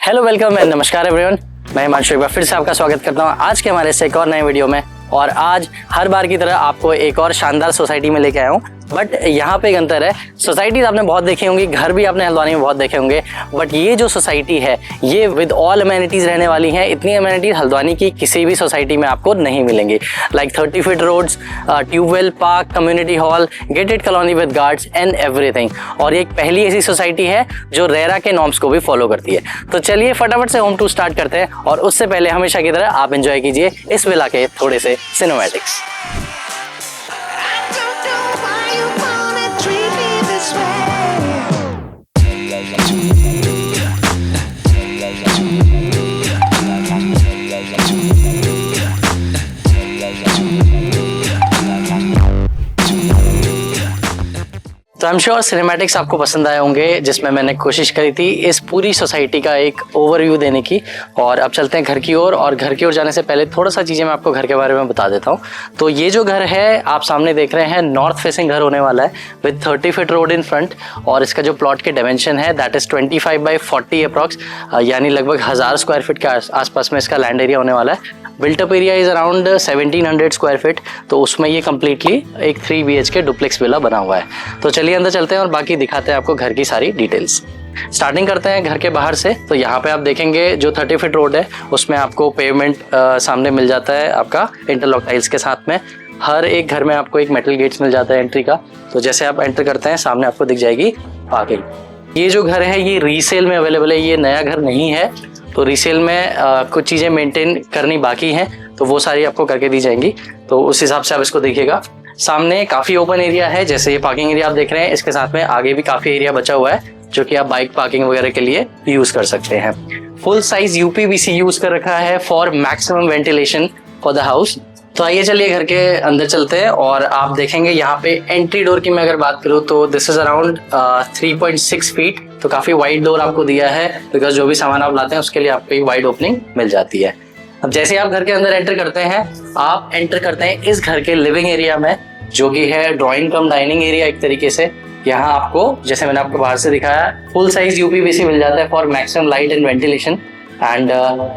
Hello, welcome and नमस्कार everyone. मैं हिमांशु एक बार फिर से आपका स्वागत करता हूं आज के हमारे से एक और नए वीडियो में। और आज हर बार की तरह आपको एक और शानदार सोसाइटी में लेके आया हूं। बट यहाँ पे एक अंतर है, सोसाइटीज आपने बहुत देखी होंगी, घर भी आपने हल्द्वानी में बहुत देखे होंगे, बट ये जो सोसाइटी है ये विद ऑल अमेनिटीज रहने वाली है। इतनी अमेनिटीज हल्द्वानी की किसी भी सोसाइटी में आपको नहीं मिलेंगी। Like 30 feet roads, tube well, park, community hall, gated colony with guards and everything. और ये एक पहली ऐसी सोसाइटी है जो रेरा के नॉर्म्स को भी फॉलो करती है। तो चलिए फटाफट से होम टूर स्टार्ट करते हैं, और उससे पहले हमेशा की तरह आप एंजॉय कीजिए इस विला के थोड़े से सिनेमैटिक्स। तो आई एम श्योर सिनेमैटिक्स आपको पसंद आए होंगे, जिसमें मैंने कोशिश करी थी इस पूरी सोसाइटी का एक ओवरव्यू देने की। और अब चलते हैं घर की ओर, और घर की ओर जाने से पहले थोड़ा सा चीज़ें मैं आपको घर के बारे में बता देता हूँ। तो ये जो घर है आप सामने देख रहे हैं, नॉर्थ फेसिंग घर होने वाला है with 30 feet road in front. और इसका जो प्लॉट के डायमेंशन है दैट इज़ 25 बाई 40 अप्रॉक्स, यानी लगभग 1000 स्क्वायर फीट के आसपास में इसका लैंड एरिया होने वाला है। Built up area is around 1700 square feet. तो उसमें ये कम्प्लीटली एक 3 BHK डुप्लेक्स विला बना हुआ है। तो चलिए अंदर चलते हैं और बाकी दिखाते हैं आपको घर की सारी डिटेल्स। स्टार्टिंग करते हैं घर के बाहर से। तो यहाँ पे आप देखेंगे जो 30 फीट रोड है उसमें आपको पेवमेंट सामने मिल जाता है आपका इंटरलॉक टाइल्स के साथ में। हर एक घर में आपको एक मेटल गेट्स मिल जाता है एंट्री का। तो जैसे आप एंटर करते हैं सामने आपको दिख जाएगी पार्किंग। ये जो घर है ये रीसेल में अवेलेबल है, ये नया घर नहीं है। तो रीसेल में कुछ चीज़ें मेंटेन करनी बाकी हैं, तो वो सारी आपको करके दी जाएंगी। तो उस हिसाब से आप इसको देखिएगा। सामने काफ़ी ओपन एरिया है, जैसे ये पार्किंग एरिया आप देख रहे हैं, इसके साथ में आगे भी काफ़ी एरिया बचा हुआ है जो कि आप बाइक पार्किंग वगैरह के लिए यूज़ कर सकते हैं। फुल साइज UPVC यूज़ कर रखा है for maximum ventilation for the house. तो आइए चलिए घर के अंदर चलते हैं, और आप देखेंगे यहाँ पे एंट्री डोर की मैं अगर बात करूँ तो दिस इज अराउंड 3.6 फीट। तो काफ़ी वाइड डोर आपको दिया है, बिकॉज जो भी सामान आप लाते हैं उसके लिए आपको एक वाइड ओपनिंग मिल जाती है। अब जैसे आप घर के अंदर एंटर करते हैं, आप एंटर करते हैं इस घर के लिविंग एरिया में, जो कि है ड्राइंग कम डाइनिंग एरिया एक तरीके से। यहाँ आपको, जैसे मैंने आपको बाहर से दिखाया, फुल साइज UPVC मिल जाता है for maximum light and ventilation. And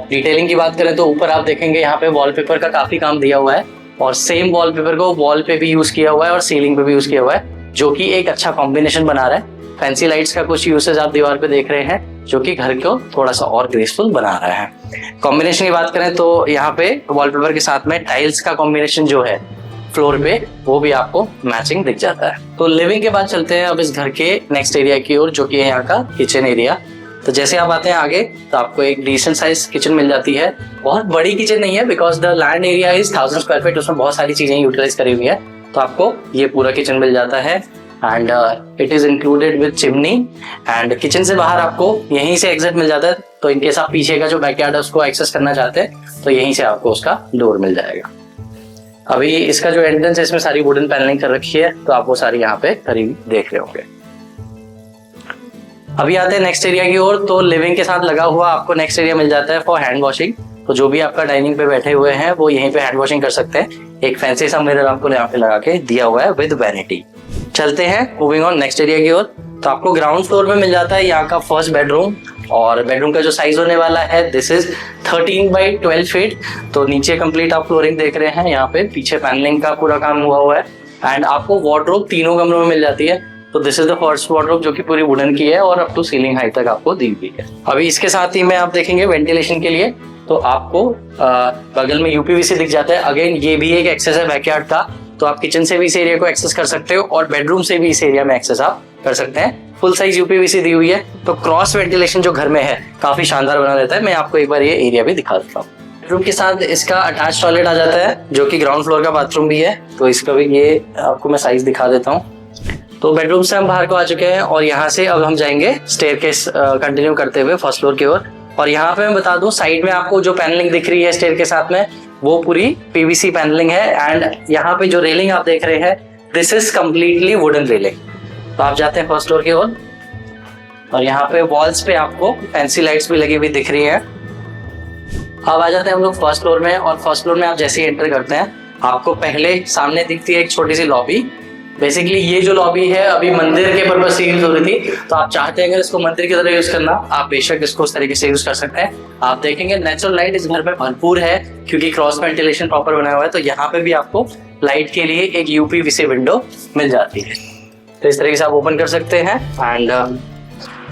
detailing की बात करें तो ऊपर आप देखेंगे यहाँ पे वॉलपेपर का काफी काम दिया हुआ है, और सेम वॉलपेपर को वॉल पे भी यूज किया हुआ है और सीलिंग पे भी यूज किया हुआ है, जो कि एक अच्छा कॉम्बिनेशन बना रहा है। फैंसी लाइट्स का कुछ यूसेज आप दीवार पे देख रहे हैं, जो कि घर को थोड़ा सा और ग्रेसफुल बना रहा है। कॉम्बिनेशन की बात करें तो यहाँ पे वॉलपेपर के साथ में टाइल्स का कॉम्बिनेशन जो है फ्लोर पे, वो भी आपको मैचिंग दिख जाता है। तो लिविंग के बाद चलते हैं अब इस घर के नेक्स्ट एरिया की ओर, जो कि है यहाँ का किचन एरिया। तो जैसे आप आते हैं आगे तो आपको एक डिसेंट साइज किचन मिल जाती है। बहुत बड़ी किचन नहीं है, because the land area is 1000 square feet, उसमें बहुत सारी चीजें यूटिलाइज करी हुई है। तो आपको ये पूरा किचन मिल जाता है, and it is included with chimney. And kitchen से बाहर आपको यहीं से एग्जिट मिल जाता है। तो इनकेस आप पीछे का जो बैकयार्ड है उसको एक्सेस करना चाहते हैं तो यहीं से आपको उसका डोर मिल जाएगा। अभी इसका जो एंट्रेंस है इसमें सारी वुडन पैनलिंग कर रखी है, तो आप वो सारी यहाँ पे करीब देख रहे होंगे। अभी आते हैं नेक्स्ट एरिया की ओर। तो लिविंग के साथ लगा हुआ आपको नेक्स्ट एरिया मिल जाता है फॉर हैंड वॉशिंग। तो जो भी आपका डाइनिंग पे बैठे हुए हैं वो यहीं पे हैंड वॉशिंग कर सकते हैं। एक फैंसी सा मिरर आपको यहाँ पे लगा के दिया हुआ है विद वैनिटी। चलते हैं मूविंग ऑन नेक्स्ट एरिया की ओर। तो आपको ग्राउंड फ्लोर में मिल जाता है यहाँ का फर्स्ट बेडरूम, और बेडरूम का जो साइज होने वाला है दिस इज 13 बाई 12 फीट। तो नीचे कंप्लीट आप फ्लोरिंग देख रहे हैं, यहाँ पे पीछे पैनलिंग का पूरा काम हुआ है। एंड आपको वार्डरोब तीनों कमरों में मिल जाती है। तो this is the first wardrobe, जो कि पूरी वुडन की है और अप टू सीलिंग हाइट तक आपको दी हुई है। अभी इसके साथ ही में आप देखेंगे वेंटिलेशन के लिए तो आपको बगल में UPVC दिख जाता है। अगेन ये भी एक एक्सेस है बैकयार्ड का, तो आप किचन से भी इस एरिया को एक्सेस कर सकते हो और बेडरूम से भी इस एरिया में एक्सेस आप कर सकते हैं। फुल साइज UPVC दी हुई है, तो क्रॉस वेंटिलेशन जो घर में है काफी शानदार बना देता है। मैं आपको एक बार ये एरिया भी दिखा देता हूँ। बेडरूम के साथ इसका अटैच टॉयलेट आ जाता है, जो कि ग्राउंड फ्लोर का बाथरूम भी है। तो इसका भी ये आपको मैं साइज दिखा देता हूँ। तो बेडरूम से हम बाहर को आ चुके हैं, और यहाँ से अब हम जाएंगे स्टेयरकेस कंटिन्यू करते हुए फर्स्ट फ्लोर की ओर। और यहाँ पे मैं बता दूं, साइड में आपको जो पैनलिंग दिख रही है स्टेयर के साथ में, वो पूरी PVC पैनलिंग है। एंड यहाँ पे जो रेलिंग आप देख रहे हैं this is completely wooden railing. तो आप जाते हैं फर्स्ट फ्लोर की ओर, और यहाँ पे वॉल्स पे आपको फैंसी लाइट्स भी लगी हुई दिख रही है। अब आ जाते हैं हम लोग फर्स्ट फ्लोर में, और फर्स्ट फ्लोर में आप जैसे ही एंटर करते हैं आपको पहले सामने दिखती है एक छोटी सी लॉबी, बेसिकली ये जो लॉबी है अभी मंदिर के पर्पज से यूज हो रही थी, तो आप चाहते हैं अगर इसको मंदिर की तरह यूज करना, आप बेशक इसको उस तरीके से यूज कर सकते हैं। आप देखेंगे नेचुरल लाइट इस घर में भरपूर है क्योंकि क्रॉस वेंटिलेशन प्रॉपर बना हुआ है, तो यहाँ पे भी आपको लाइट के लिए एक यूपीवीसी विंडो मिल जाती है। तो इस तरीके से आप ओपन कर सकते हैं एंड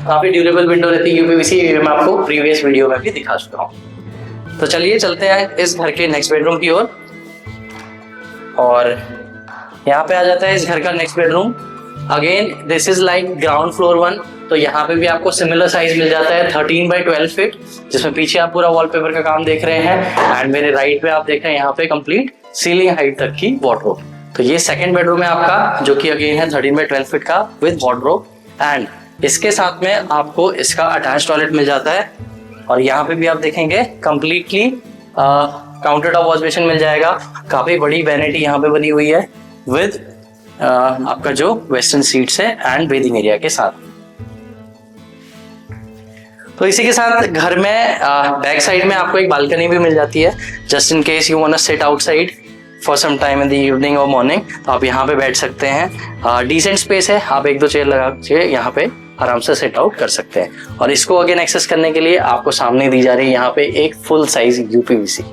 काफी ड्यूरेबल विंडो रहती है यूपीवीसी, ये मैं आपको प्रीवियस वीडियो में भी दिखा चुका हूँ। तो चलिए चलते हैं इस घर के नेक्स्ट बेडरूम की ओर, और यहाँ पे आ जाता है इस घर का next bedroom. Again this is like ground floor 1, तो यहाँ पे भी आपको सिमिलर साइज मिल जाता है 13 बाई 12 फीट, जिसमें पीछे आप पूरा वॉलपेपर का काम देख रहे हैं एंड मेरे राइट पे आप देख रहे हैं यहाँ पे कंप्लीट सीलिंग हाइट तक की वार्डरोब। तो ये सेकंड बेडरूम है आपका, जो कि अगेन है 13 बाई 12 फीट का विद वार्डरोब, एंड इसके साथ में आपको इसका अटैच टॉयलेट मिल जाता है। और यहाँ पे भी आप देखेंगे completely counter top wash basin मिल जाएगा। काफी बड़ी वैनिटी यहाँ पे बनी हुई है विद आपका जो वेस्टर्न सीट्स है एंड बेदिंग एरिया के साथ। तो इसी के साथ घर में बैक साइड में आपको एक बालकनी भी मिल जाती है, just in case you want to sit outside for some time in the evening और मॉर्निंग, तो आप यहाँ पे बैठ सकते हैं। डिसेंट स्पेस है, आप 1-2 चेयर लगा के यहाँ पे आराम से सेट आउट कर सकते हैं। और इसको अगेन एक्सेस करने के लिए आपको सामने दी जा रही है यहाँ पे एक फुल साइज यूपीवीसी।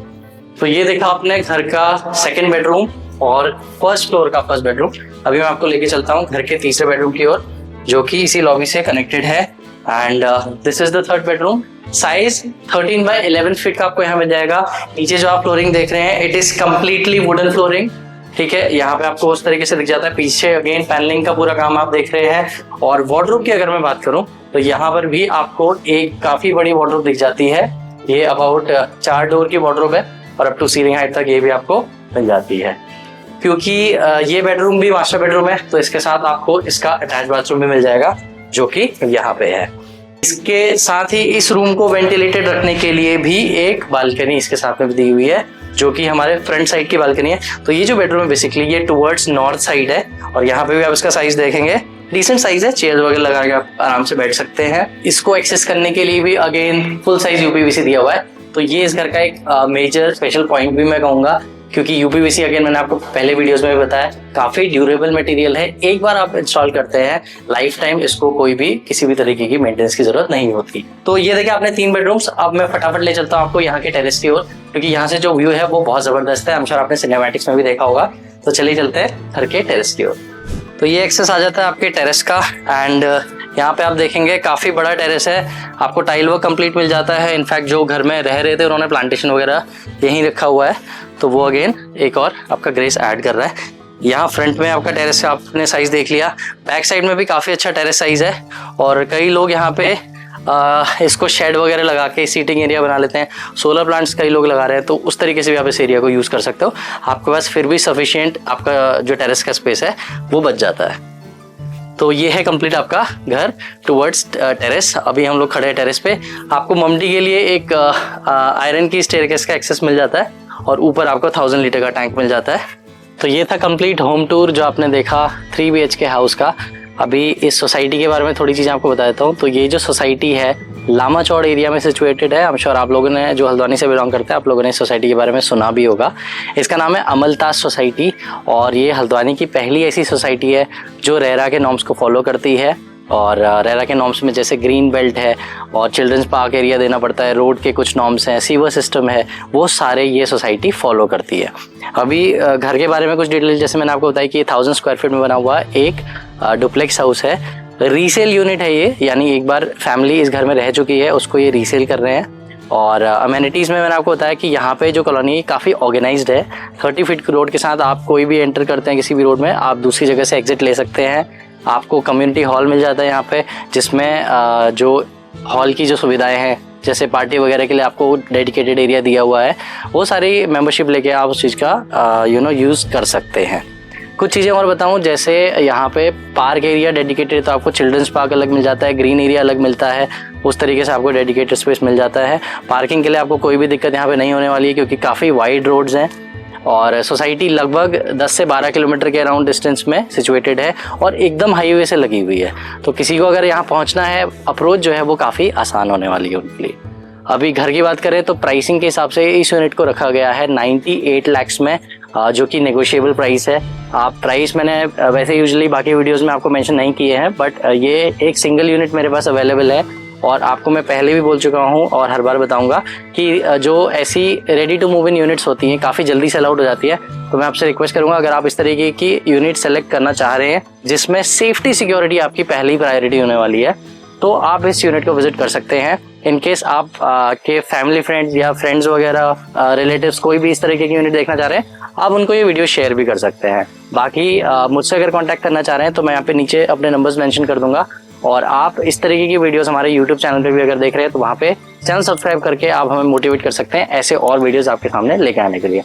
तो ये देखा आपने घर का सेकंड बेडरूम और फर्स्ट फ्लोर का फर्स्ट बेडरूम। अभी मैं आपको लेके चलता हूँ घर के तीसरे बेडरूम की ओर, जो कि इसी लॉबी से कनेक्टेड है, and this is the third bedroom. Size 13 by 11 feet का आपको यहाँ मिल जाएगा। नीचे जो आप फ्लोरिंग देख रहे हैं it is completely wooden flooring, ठीक है। यहाँ पे आपको उस तरीके से दिख जाता है, पीछे अगेन पैनलिंग का पूरा काम आप देख रहे हैं। और वार्डरोब की अगर मैं बात करूँ तो यहाँ पर भी आपको एक काफी बड़ी वार्डरोब दिख जाती है। ये अबाउट 4 डोर की वार्डरोब है और अप टू सीलिंग हाइट तक ये भी आपको मिल जाती है। क्योंकि ये बेडरूम भी मास्टर बेडरूम है, तो इसके साथ आपको इसका अटैच बाथरूम भी मिल जाएगा, जो कि यहाँ पे है। इसके साथ ही इस रूम को वेंटिलेटेड रखने के लिए भी एक बालकनी इसके साथ में दी हुई है, जो कि हमारे फ्रंट साइड की बालकनी है। तो ये जो बेडरूम है बेसिकली ये टुवर्ड्स नॉर्थ साइड है, और यहाँ पे भी आप इसका साइज देखेंगे डिसेंट साइज है, चेयर वगैरह लगा के आप आराम से बैठ सकते हैं। इसको एक्सेस करने के लिए भी अगेन फुल साइज यूपीवीसी दिया हुआ है। तो ये इस घर का एक मेजर स्पेशल पॉइंट भी मैं कहूँगा, क्योंकि यूपीवीसी अगेन मैंने आपको पहले वीडियोस में भी बताया काफी ड्यूरेबल मटेरियल है। एक बार आप इंस्टॉल करते हैं लाइफ टाइम इसको कोई भी किसी भी तरीके की मेंटेनेंस की जरूरत नहीं होती। तो ये देखिए आपने 3 बेडरूम्स। अब मैं फटाफट ले चलता हूँ आपको यहाँ के टेरेस की ओर, क्योंकि यहाँ से जो व्यू है वो बहुत जबरदस्त है। I'm sure आपने सिनेमैटिक्स में भी देखा होगा। तो चलिए चलते हैं घर के टेरेस की ओर। तो ये एक्सेस आ जाता है आपके टेरेस का, एंड यहाँ पे आप देखेंगे काफ़ी बड़ा टेरेस है। आपको टाइल वर्क कंप्लीट मिल जाता है। इनफैक्ट जो घर में रह रहे थे उन्होंने प्लांटेशन वगैरह यहीं रखा हुआ है, तो वो अगेन एक और आपका ग्रेस ऐड कर रहा है। यहाँ फ्रंट में आपका टेरेस का आपने साइज देख लिया, बैक साइड में भी काफ़ी अच्छा टेरेस साइज है। और कई लोग यहाँ पे इसको शेड वगैरह लगा के सीटिंग एरिया बना लेते हैं। सोलर प्लांट्स कई लोग लगा रहे हैं, तो उस तरीके से भी आप इस एरिया को यूज़ कर सकते हो। आपके पास फिर भी सफिशिएंट आपका जो टेरेस का स्पेस है वो बच जाता है। तो ये है कंप्लीट आपका घर टुवर्ड्स टेरेस। अभी हम लोग खड़े हैं टेरेस पे। आपको ममडी के लिए एक आयरन की स्टेयरकेस का एक्सेस मिल जाता है, और ऊपर आपको 1000 लीटर का टैंक मिल जाता है। तो ये था कंप्लीट होम टूर जो आपने देखा 3 BHK हाउस का। अभी इस सोसाइटी के बारे में थोड़ी चीज़ें आपको बता देता हूँ। तो ये जो सोसाइटी है लामा चौड़ एरिया में सिचुएटेड है। आई एम श्योर आप लोगों ने जो हल्द्वानी से बिलोंग करते हैं आप लोगों ने इस सोसाइटी के बारे में सुना भी होगा। इसका नाम है अमलताज सोसाइटी, और ये हल्द्वानी की पहली ऐसी सोसाइटी है जो रेरा के नॉर्म्स को फॉलो करती है। और रेरा के नॉर्म्स में जैसे ग्रीन बेल्ट है और चिल्ड्रंस पार्क एरिया देना पड़ता है, रोड के कुछ नॉर्म्स हैं, सीवर सिस्टम है, वो सारे ये सोसाइटी फॉलो करती है। अभी घर के बारे में कुछ डिटेल जैसे मैंने आपको बताया कि ये 1000 स्क्वायर फीट में बना हुआ एक डुप्लेक्स हाउस है। रीसेल यूनिट है ये, यानी एक बार फैमिली इस घर में रह चुकी है उसको ये रीसेल कर रहे हैं। और अमेनिटीज़ में मैंने आपको बताया कि यहाँ पे जो कॉलोनी काफ़ी ऑर्गेनाइज्ड है। 30 फीट रोड के साथ आप कोई भी एंटर करते हैं किसी भी रोड में, आप दूसरी जगह से एग्जिट ले सकते हैं। आपको कम्युनिटी हॉल मिल जाता है यहाँ पे, जिसमें जो हॉल की जो सुविधाएं हैं जैसे पार्टी वगैरह के लिए आपको डेडिकेटेड एरिया दिया हुआ है, वो सारी मेंबरशिप लेके आप उस चीज़ का यूज़ कर सकते हैं। कुछ चीज़ें और बताऊं, जैसे यहाँ पे पार्क एरिया डेडिकेटेड, तो आपको चिल्ड्रंस पार्क अलग मिल जाता है, ग्रीन एरिया अलग मिलता है, उस तरीके से आपको डेडिकेटेड स्पेस मिल जाता है। पार्किंग के लिए आपको कोई भी दिक्कत यहाँ पे नहीं होने वाली है, क्योंकि काफ़ी वाइड रोड्स हैं। और सोसाइटी लगभग 10 से 12 किलोमीटर के अराउंड डिस्टेंस में सिचुएटेड है और एकदम हाईवे से लगी हुई है। तो किसी को अगर यहाँ पहुँचना है, अप्रोच जो है वो काफ़ी आसान होने वाली है उनके लिए। अभी घर की बात करें तो प्राइसिंग के हिसाब से इस यूनिट को रखा गया है 98 लाख में जो कि नेगोशिएबल प्राइस है। आप प्राइस मैंने वैसे यूजुअली बाकी वीडियोस में आपको मेंशन नहीं किए हैं, बट ये एक सिंगल यूनिट मेरे पास अवेलेबल है और आपको मैं पहले भी बोल चुका हूँ और हर बार बताऊंगा कि जो ऐसी ready to move in units होती हैं काफ़ी जल्दी सेल आउट हो जाती है। तो मैं आपसे रिक्वेस्ट करूंगा, अगर आप इस तरीके की यूनिट सेलेक्ट करना चाह रहे हैं जिसमें सेफ्टी सिक्योरिटी आपकी पहली प्रायोरिटी होने वाली है, तो आप इस यूनिट को विजिट कर सकते हैं। इन केस आप के फैमिली फ्रेंड्स या फ्रेंड्स वगैरह रिलेटिव्स कोई भी इस तरीके की यूनिट देखना चाह रहे हैं, आप उनको ये वीडियो शेयर भी कर सकते हैं। बाकी मुझसे अगर कांटेक्ट करना चाह रहे हैं तो मैं यहाँ पे नीचे अपने नंबर्स मेंशन कर दूंगा, और आप इस तरीके की वीडियोस हमारे यूट्यूब चैनल पे भी अगर देख रहे हैं तो वहाँ पे चैनल सब्सक्राइब करके आप हमें मोटिवेट कर सकते हैं ऐसे और वीडियोस आपके सामने लेके आने के लिए।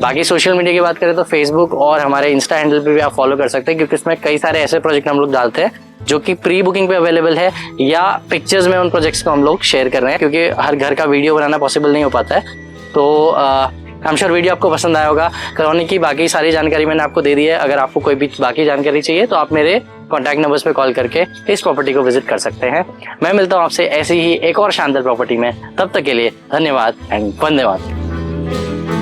बाकी सोशल मीडिया की बात करें तो फेसबुक और हमारे इंस्टा हैंडल पे भी आप फॉलो कर सकते हैं, क्योंकि इसमें कई सारे ऐसे प्रोजेक्ट हम लोग डालते हैं जो कि प्री बुकिंग पे अवेलेबल है या पिक्चर्स में उन प्रोजेक्ट्स को हम लोग शेयर कर रहे हैं, क्योंकि हर घर का वीडियो बनाना पॉसिबल नहीं हो पाता है। तो आई एम श्योर वीडियो आपको पसंद आया होगा। कॉलोनी की बाकी सारी जानकारी मैंने आपको दे दी है। अगर आपको कोई भी बाकी जानकारी चाहिए तो आप मेरे कॉन्टैक्ट नंबर्स पे कॉल करके इस प्रॉपर्टी को विजिट कर सकते हैं। मैं मिलता हूँ आपसे ऐसी ही एक और शानदार प्रॉपर्टी में, तब तक के लिए धन्यवाद एंड वंदे मातरम।